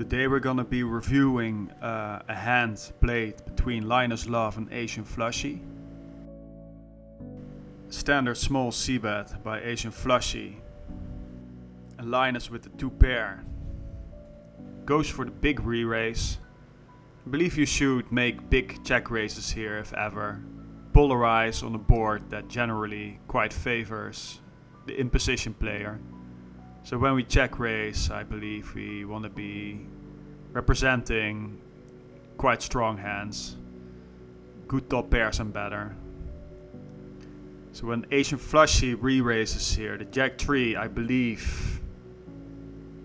Today we're gonna be reviewing a hand played between LLinusLL0ve and asianflushie. Standard small c-bet by asianflushie. And Linus with the 2 pair. Goes for the big re-raise. I believe you should make big check raises here if ever. Polarize on a board that generally quite favors the in-position player. So when we check raise, I believe we want to be representing quite strong hands. Good top pairs and better. So when asianflushie re-raises here, the Jack 3 I believe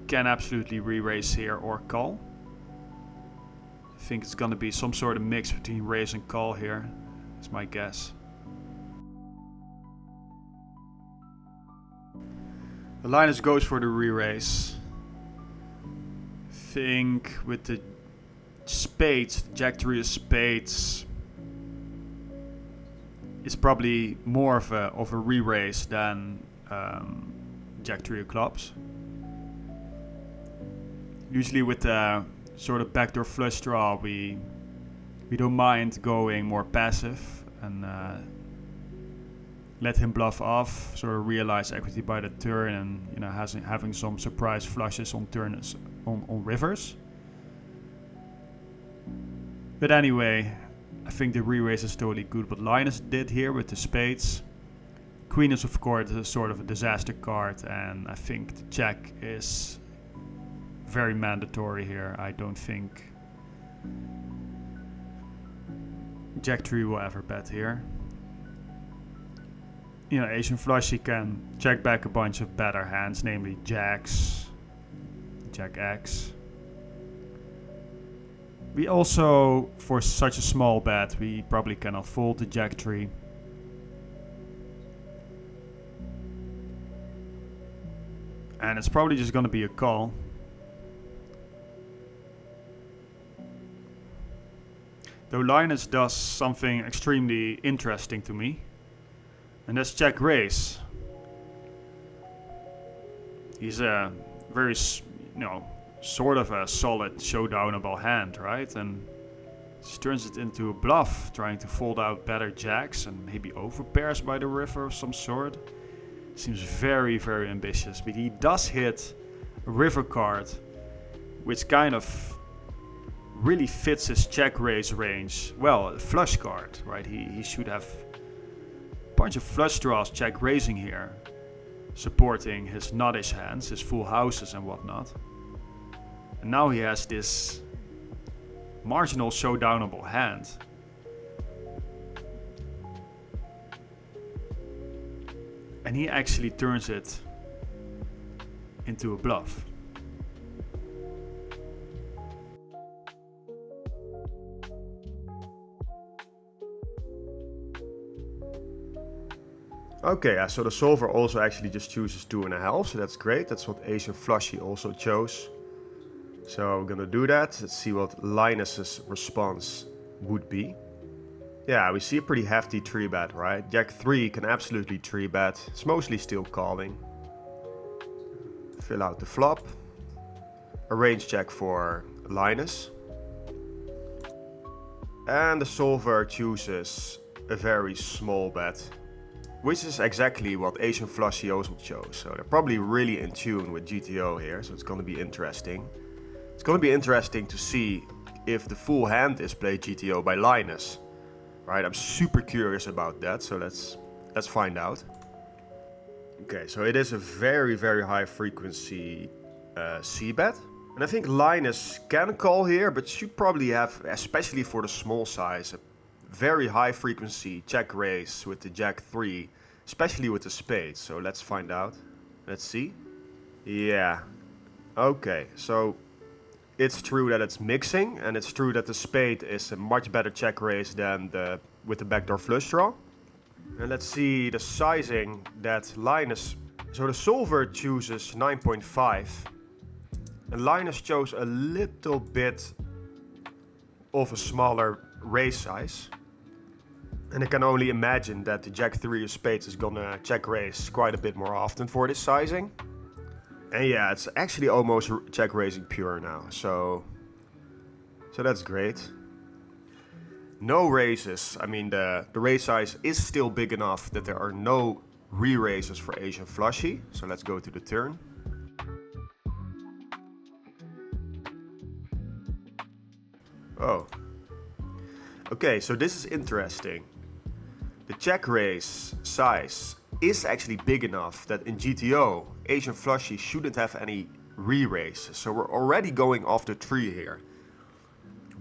can absolutely re-raise here or call. I think it's gonna be some sort of mix between raise and call here. That's my guess. The Linus goes for the re-raise. Think with the spades, Jack 3 of spades is probably more of a re-raise than Jack 3 of clubs. Usually with the sort of backdoor flush draw, we don't mind going more passive and let him bluff off, sort of realize equity by the turn, and having some surprise flushes on turns on rivers. But anyway, I think the re-raise is totally good what Linus did here with the spades. Queen is of course a sort of a disaster card, and I think the check is very mandatory here. I don't think Jack 3 will ever bet here. asianflushie can check back a bunch of better hands, namely jacks, Jack X. We also, for such a small bet, we probably cannot fold the Jack 3. And it's probably just going to be a call. Though Linus does something extremely interesting to me. And that's check raise. He's a very, sort of a solid showdownable hand, right? And he turns it into a bluff, trying to fold out better jacks and maybe overpairs by the river of some sort. Seems very, very ambitious, but he does hit a river card, which kind of really fits his check raise range. Well, a flush card, right? He should have a bunch of flush draws check raising here, supporting his nuttish hands, his full houses and whatnot. And now he has this marginal showdownable hand. And he actually turns it into a bluff. Okay, so the solver also actually just chooses 2.5, so that's great. That's what asianflushie also chose. So we're gonna do that. Let's see what Linus's response would be. Yeah, we see a pretty hefty 3-bet, right? Jack 3 can absolutely 3-bet. It's mostly still calling. Fill out the flop. A range check for Linus. And the solver chooses a very small bet, which is exactly what asianflushie also chose. So they're probably really in tune with GTO here, so it's going to be interesting. It's going to be interesting to see if the full hand is played GTO by Linus. Right, I'm super curious about that, so let's find out. Okay, so it is a very, very high frequency c-bet. And I think Linus can call here, but should probably have, especially for the small size, a very high frequency check raise with the Jack 3, especially with the spades. So let's find out. Let's see. Yeah. Okay, so it's true that it's mixing, and it's true that the spade is a much better check raise than with the backdoor flush draw. And let's see the sizing that Linus. So the solver chooses 9.5, and Linus chose a little bit of a smaller raise size. And I can only imagine that the Jack 3 of spades is gonna check raise quite a bit more often for this sizing. And yeah, it's actually almost check raising pure now, so that's great. No raises. I mean, the raise size is still big enough that there are no re-raises for asianflushie. So let's go to the turn. Oh. Okay, so this is interesting. The check raise size is actually big enough that in GTO, asianflushie shouldn't have any re-raises. So we're already going off the tree here.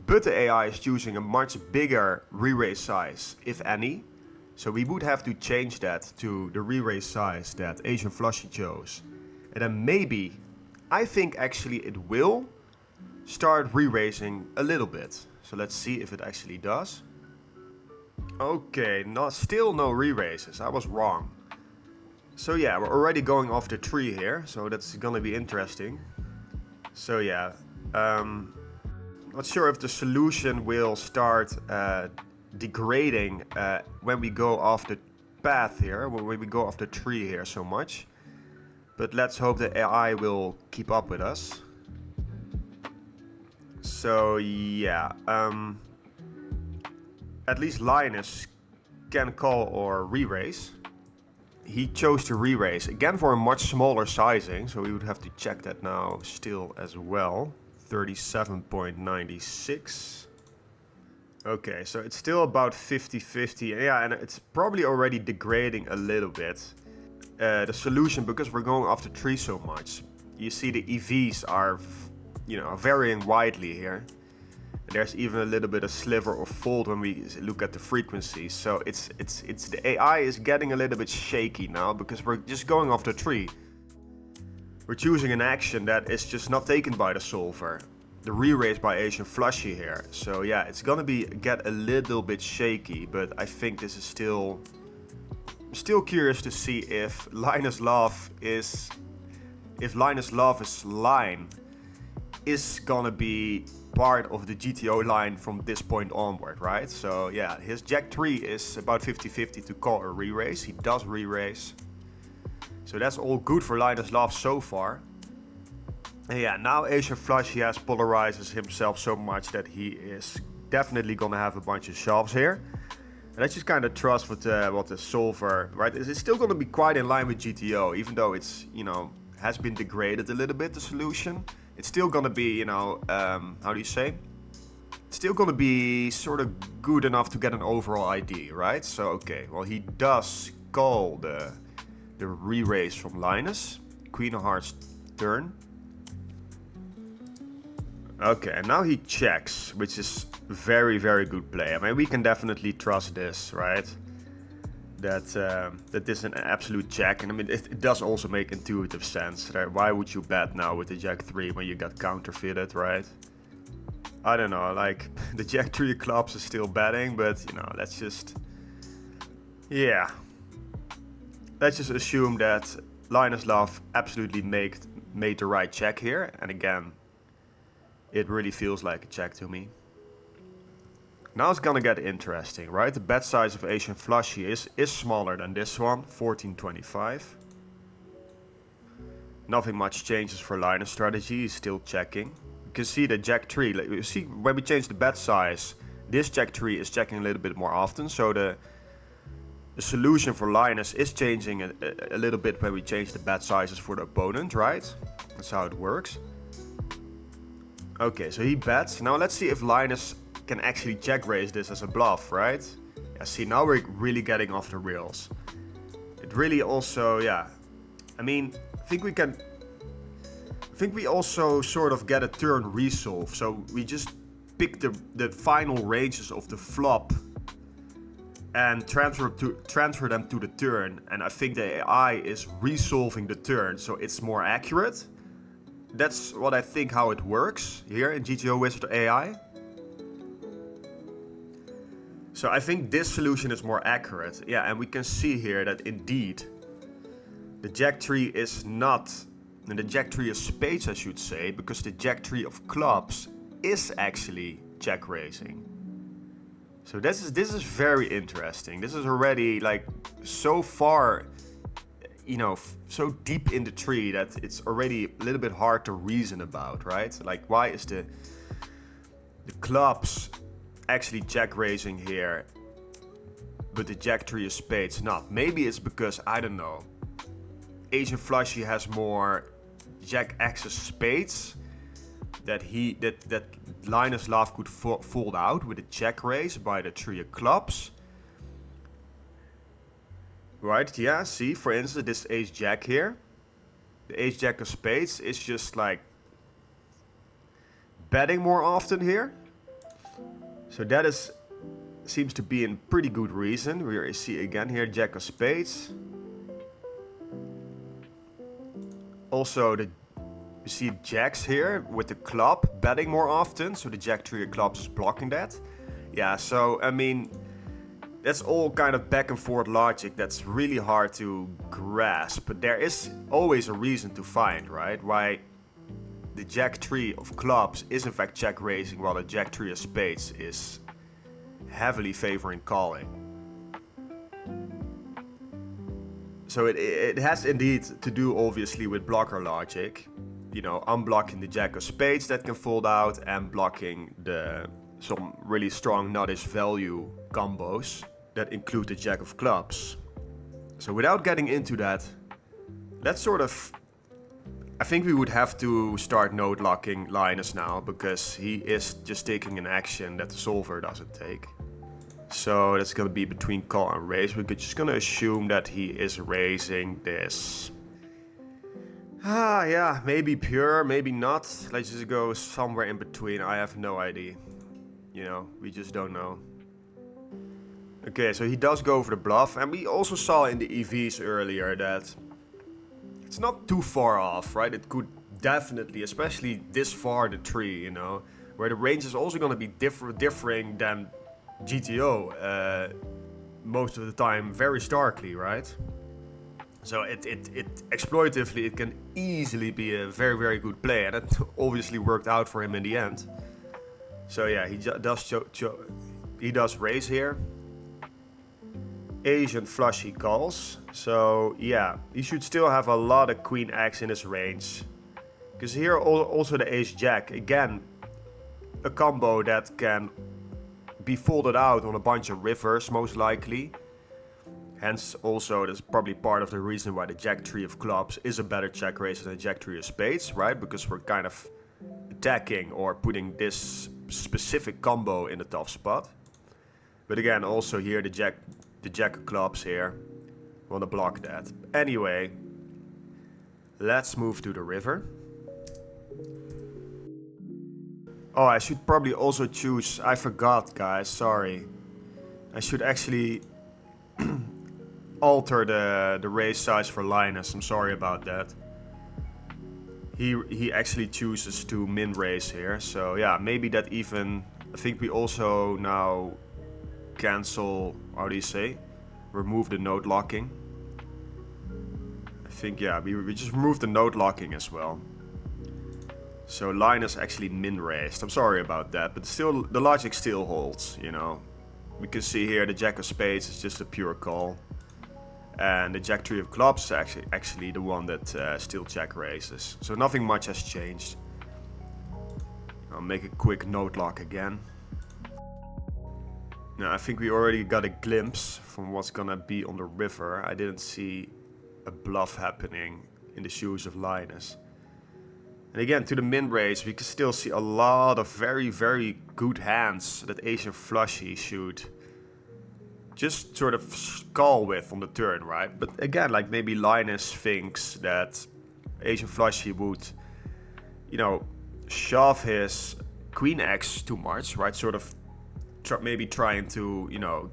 But the AI is choosing a much bigger re-raise size, if any. So we would have to change that to the re-raise size that asianflushie chose. And then maybe, I think actually it will start re-raising a little bit. So let's see if it actually does. Okay, still no re-raises. I was wrong. So yeah, we're already going off the tree here. So that's gonna be interesting. So yeah, not sure if the solution will start degrading when we go off the path here, when we go off the tree here so much. But let's hope the AI will keep up with us. So yeah, at least Linus can call or re-raise. He chose to re-raise, again for a much smaller sizing, so we would have to check that now still as well. 37.96. Okay, so it's still about 50-50. Yeah, and it's probably already degrading a little bit. The solution, because we're going off the tree so much, you see the EVs are, varying widely here. There's even a little bit of sliver or fold when we look at the frequencies. So it's the AI is getting a little bit shaky now because we're just going off the tree. We're choosing an action that is just not taken by the solver. The re-raise by asianflushie here. So yeah, it's gonna get a little bit shaky, but I think this is still curious to see if LLinusLL0ve's line is gonna be part of the GTO line from this point onward, right? So yeah, his Jack 3 is about 50-50 to call a re-raise. He does re-raise. So that's all good for LLinusLL0ve so far. And yeah, now asianflushie has polarizes himself so much that he is definitely gonna have a bunch of shoves here. And let's just kind of trust what the solver, right? It's still gonna be quite in line with GTO, even though it's, has been degraded a little bit, the solution. It's still gonna be, how do you say? It's still gonna be sort of good enough to get an overall ID, right? So, okay, well, he does call the re-raise from Linus. Queen of Hearts turn. Okay, and now he checks, which is very, very good play. I mean, we can definitely trust this, right? That this is an absolute check, and I mean, it does also make intuitive sense, right? Why would you bet now with the Jack 3 when you got counterfeited, right? I don't know, like, the Jack 3 clubs is still betting, but, let's just... Yeah. Let's just assume that LLinusLL0ve absolutely made the right check here, and again, it really feels like a check to me. Now it's gonna get interesting, right? The bet size of asianflushie is smaller than this one, 14.25. Nothing much changes for Linus strategy, he's still checking. You can see the Jack 3, you see when we change the bet size, this Jack 3 is checking a little bit more often, so the solution for Linus is changing a little bit when we change the bet sizes for the opponent, right? That's how it works. Okay, so he bets. Now let's see if Linus can actually check raise this as a bluff, right? Yeah, see, now we're really getting off the rails. It really also, yeah. I mean, I think we also sort of get a turn resolve. So we just pick the final ranges of the flop and transfer them to the turn. And I think the AI is resolving the turn, so it's more accurate. That's what I think how it works here in GTO Wizard AI. So I think this solution is more accurate. Yeah, and we can see here that indeed the Jack 3 is not, and the Jack 3 of spades I should say, because the Jack 3 of clubs is actually check raising. So this is very interesting. This is already, like, so far, you know, so deep in the tree that it's already a little bit hard to reason about, right? Like, why is the clubs actually jack raising here, but the jack three of spades not? Maybe it's because, I don't know, asianflushie has more jack X of spades that LLinusLL0ve could fold out with a check raise by the three of clubs. Right, yeah, see, for instance, this ace jack here. The ace jack of spades is just like betting more often here. So that seems to be a pretty good reason. We see again here jack of spades. Also, you see jacks here with the club betting more often, so the jack three of clubs is blocking that. Yeah, so I mean, that's all kind of back and forth logic that's really hard to grasp, but there is always a reason to find, right? Why the jack three of clubs is in fact check raising while the jack three of spades is heavily favoring calling. So it has indeed to do obviously with blocker logic, you know, unblocking the jack of spades that can fold out and blocking some really strong nuttish value combos that include the jack of clubs. So without getting into that, let's sort of, I think we would have to start node locking Linus now, because he is just taking an action that the solver doesn't take. So that's going to be between call and raise. We're just going to assume that he is raising this. Yeah, maybe pure, maybe not. Let's just go somewhere in between. I have no idea. You know, we just don't know. Okay, so he does go for the bluff, and we also saw in the EVs earlier that it's not too far off, right? It could definitely, especially this far the tree, you know, where the range is also going to be differing than GTO most of the time, very starkly, right? So it exploitatively, it can easily be a very, very good play, and it obviously worked out for him in the end. So yeah, he does raise here. asianflushie calls. So yeah, he should still have a lot of queen X in his range. Because here also the ace jack, again, a combo that can be folded out on a bunch of rivers most likely. Hence also that's probably part of the reason why the jack three of clubs is a better check raise than the jack three of spades, right? Because we're kind of attacking or putting this specific combo in the tough spot. But again, also here the jack of clubs here, want to block that. Anyway, let's move to the river. Oh, I should probably also choose, I forgot guys, sorry. I should actually alter the raise size for Linus, I'm sorry about that. He actually chooses to min raise here, so yeah, maybe that even, I think we also now cancel, how do you say, remove the node locking. I think, yeah, we just removed the node locking as well. So Linus actually min raised. I'm sorry about that, but still the logic still holds, you know. We can see here the jack of spades is just a pure call, and the jack three of clubs is actually the one that still check raises. So nothing much has changed. I'll make a quick node lock again. Now I think we already got a glimpse from what's gonna be on the river. I didn't see a bluff happening in the shoes of Linus. And again, to the min raise, we can still see a lot of very, very good hands that asianflushie should just sort of call with on the turn, right? But again, like maybe Linus thinks that asianflushie would, you know, shove his queen X too much, right? Sort of maybe trying to, you know,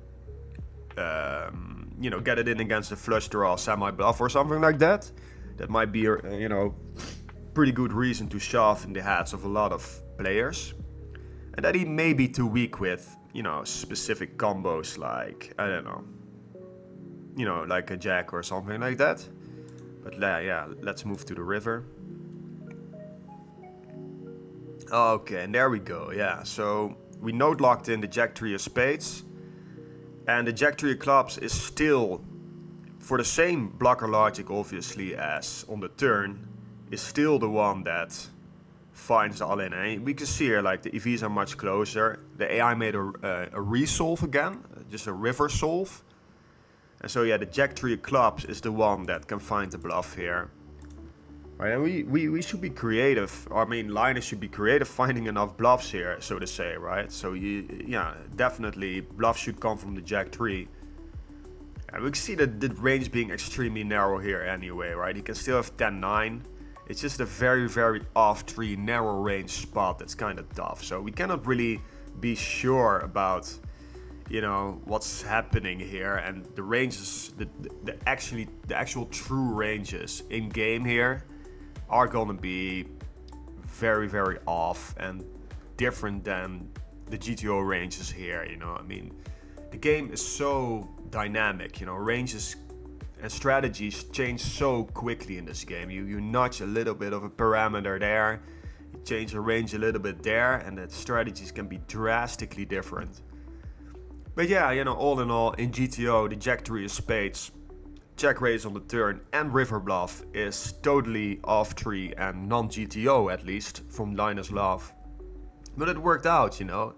get it in against a flush draw semi-bluff or something like that. That might be, you know, pretty good reason to shove in the heads of a lot of players. And that he may be too weak with, you know, specific combos like, I don't know, you know, like a jack or something like that. But yeah, let's move to the river. Okay, and there we go, yeah. So we node locked in the jack three of spades. And the jack three of clubs is still for the same blocker logic obviously as on the turn, is still the one that finds the all-in. And we can see here like the EVs are much closer. The AI made a resolve again, just a river solve. And so yeah, the Jack 3 of clubs is the one that can find the bluff here. Right, and we should be creative. I mean, Linus should be creative finding enough bluffs here, so to say, right? So yeah, definitely bluffs should come from the Jack 3. And we can see that the range being extremely narrow here anyway, right? He can still have 10-9. It's just a very, very off-tree, narrow range spot that's kind of tough. So we cannot really be sure about, you know, what's happening here. And the ranges, the actual true ranges in game here are gonna be very, very off and different than the GTO ranges here, you know. I mean, the game is so dynamic, you know, ranges and strategies change so quickly in this game. You notch a little bit of a parameter there, you change the range a little bit there, and the strategies can be drastically different. But yeah, you know, all in all, in GTO, the Jack 3 of spades, Jack raise on the turn, and river bluff is totally off tree and non-GTO, at least from LLinusLL0ve. But it worked out, you know.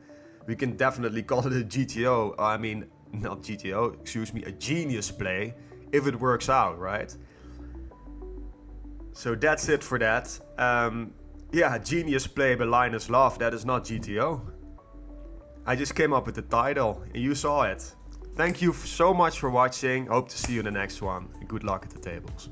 We can definitely call it a GTO, I mean, not GTO, excuse me, a genius play, if it works out, right? So that's it for that. Yeah, genius play by LLinusLL0ve, that is not GTO. I just came up with the title, and you saw it. Thank you so much for watching, hope to see you in the next one, and good luck at the tables.